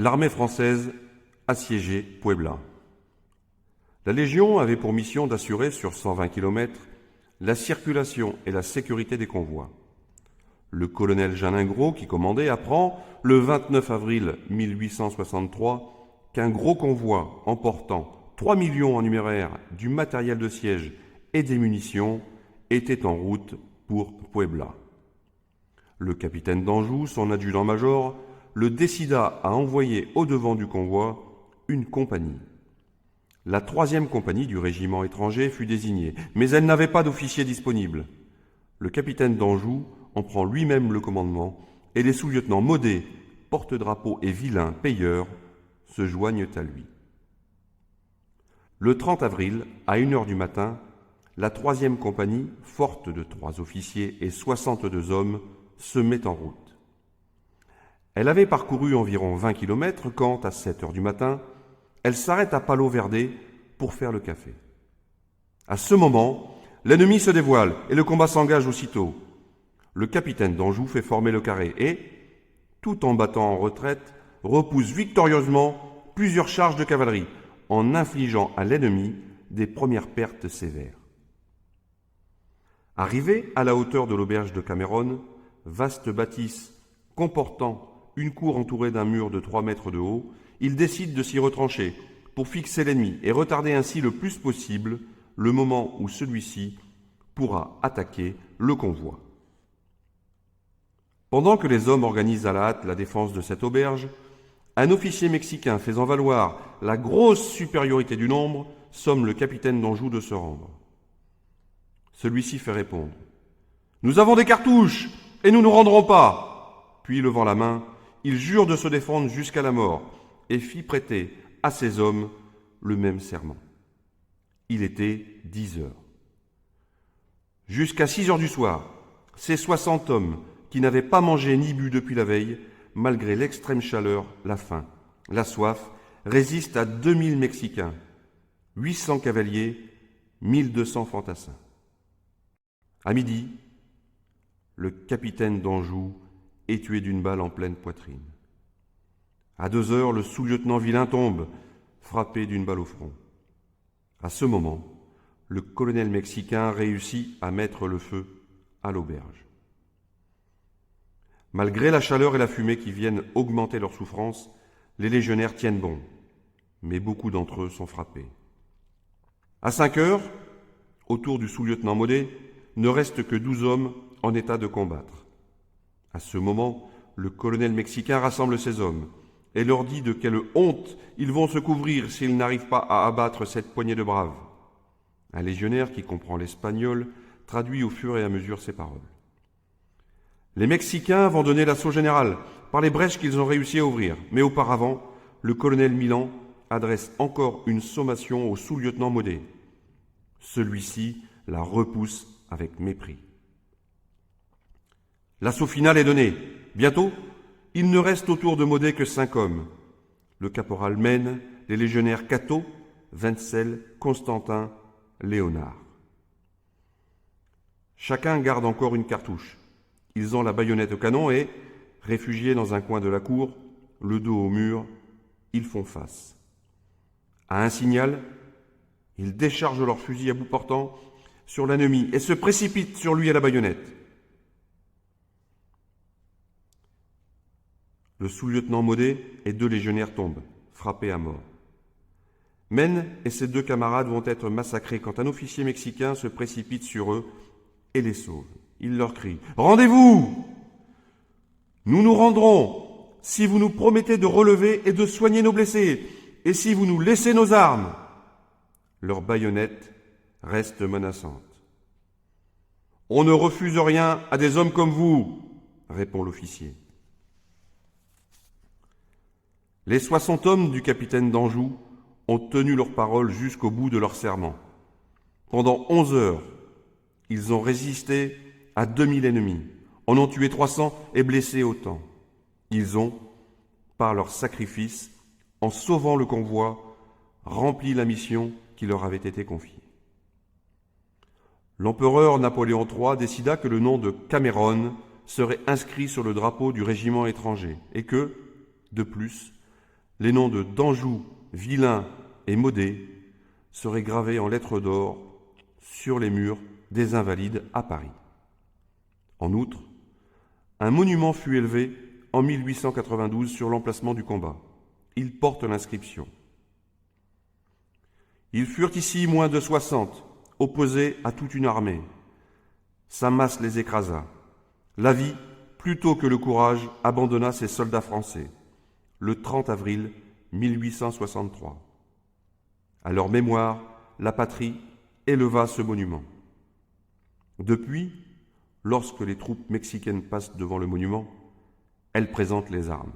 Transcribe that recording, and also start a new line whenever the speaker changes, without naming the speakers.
L'armée française assiégeait Puebla. La Légion avait pour mission d'assurer sur 120 km la circulation et la sécurité des convois. Le colonel Jeannin Ingros, qui commandait, apprend le 29 avril 1863 qu'un gros convoi emportant 3 millions en numéraire du matériel de siège et des munitions était en route pour Puebla. Le capitaine d'Anjou, son adjudant-major, le décida à envoyer au-devant du convoi une compagnie. La 3e compagnie du régiment étranger fut désignée, mais elle n'avait pas d'officier disponible. Le capitaine d'Anjou en prend lui-même le commandement et les sous-lieutenants Maudet, porte-drapeau et Villain, payeur, se joignent à lui. Le 30 avril, à 1h du matin, la 3e compagnie, forte de 3 officiers et 62 hommes, se met en route. Elle avait parcouru environ 20 km quand, à 7h du matin, elle s'arrête à Palo Verde pour faire le café. À ce moment, l'ennemi se dévoile et le combat s'engage aussitôt. Le capitaine d'Anjou fait former le carré et, tout en battant en retraite, repousse victorieusement plusieurs charges de cavalerie en infligeant à l'ennemi des premières pertes sévères. Arrivé à la hauteur de l'auberge de Cameron, vaste bâtisse comportant une cour entourée d'un mur de 3 mètres de haut, il décide de s'y retrancher pour fixer l'ennemi et retarder ainsi le plus possible le moment où celui-ci pourra attaquer le convoi. Pendant que les hommes organisent à la hâte la défense de cette auberge, un officier mexicain faisant valoir la grosse supériorité du nombre somme le capitaine d'Anjou de se rendre. Celui-ci fait répondre « Nous avons des cartouches et nous ne nous rendrons pas !» Puis, levant la main, il jure de se défendre jusqu'à la mort et fit prêter à ses hommes le même serment. Il était 10 heures. Jusqu'à 6 heures du soir, ces 60 hommes qui n'avaient pas mangé ni bu depuis la veille, malgré l'extrême chaleur, la faim, la soif, résistent à 2000 Mexicains, 800 cavaliers, 1200 fantassins. À midi, le capitaine d'Anjou est tué d'une balle en pleine poitrine. À 2 heures, le sous-lieutenant Villain tombe, frappé d'une balle au front. À ce moment, le colonel mexicain réussit à mettre le feu à l'auberge. Malgré la chaleur et la fumée qui viennent augmenter leur souffrance, les légionnaires tiennent bon, mais beaucoup d'entre eux sont frappés. À 5 heures, autour du sous-lieutenant Maudet, ne restent que 12 hommes en état de combattre. À ce moment, le colonel mexicain rassemble ses hommes et leur dit de quelle honte ils vont se couvrir s'ils n'arrivent pas à abattre cette poignée de braves. Un légionnaire qui comprend l'espagnol traduit au fur et à mesure ces paroles. Les Mexicains vont donner l'assaut général par les brèches qu'ils ont réussi à ouvrir, mais auparavant, le colonel Milan adresse encore une sommation au sous-lieutenant Maudet. Celui-ci la repousse avec mépris. L'assaut final est donné. Bientôt, il ne reste autour de Maudet que 5 hommes. Le caporal Mène, les légionnaires Cato, Wenzel, Constantin, Léonard. Chacun garde encore une cartouche. Ils ont la baïonnette au canon et, réfugiés dans un coin de la cour, le dos au mur, ils font face. À un signal, ils déchargent leur fusil à bout portant sur l'ennemi et se précipitent sur lui à la baïonnette. Le sous-lieutenant Maudet et 2 légionnaires tombent, frappés à mort. Mène et ses 2 camarades vont être massacrés quand un officier mexicain se précipite sur eux et les sauve. Il leur crie « Rendez-vous ! Nous nous rendrons si vous nous promettez de relever et de soigner nos blessés, et si vous nous laissez nos armes. » Leur baïonnette reste menaçante. « On ne refuse rien à des hommes comme vous, » répond l'officier. Les 60 hommes du capitaine d'Anjou ont tenu leur parole jusqu'au bout de leur serment. Pendant 11 heures, ils ont résisté à 2000 ennemis, en ont tué 300 et blessé autant. Ils ont, par leur sacrifice, en sauvant le convoi, rempli la mission qui leur avait été confiée. L'empereur Napoléon III décida que le nom de Cameron serait inscrit sur le drapeau du régiment étranger et que, de plus, Les noms de Danjou, Vilain et Maudet seraient gravés en lettres d'or sur les murs des Invalides à Paris. En outre, un monument fut élevé en 1892 sur l'emplacement du combat. Il porte l'inscription: Ils furent ici moins de 60, opposés à toute une armée. Sa masse les écrasa. La vie, plutôt que le courage, abandonna ses soldats français, le 30 avril 1863. À leur mémoire, la patrie éleva ce monument. Depuis, lorsque les troupes mexicaines passent devant le monument, elles présentent les armes.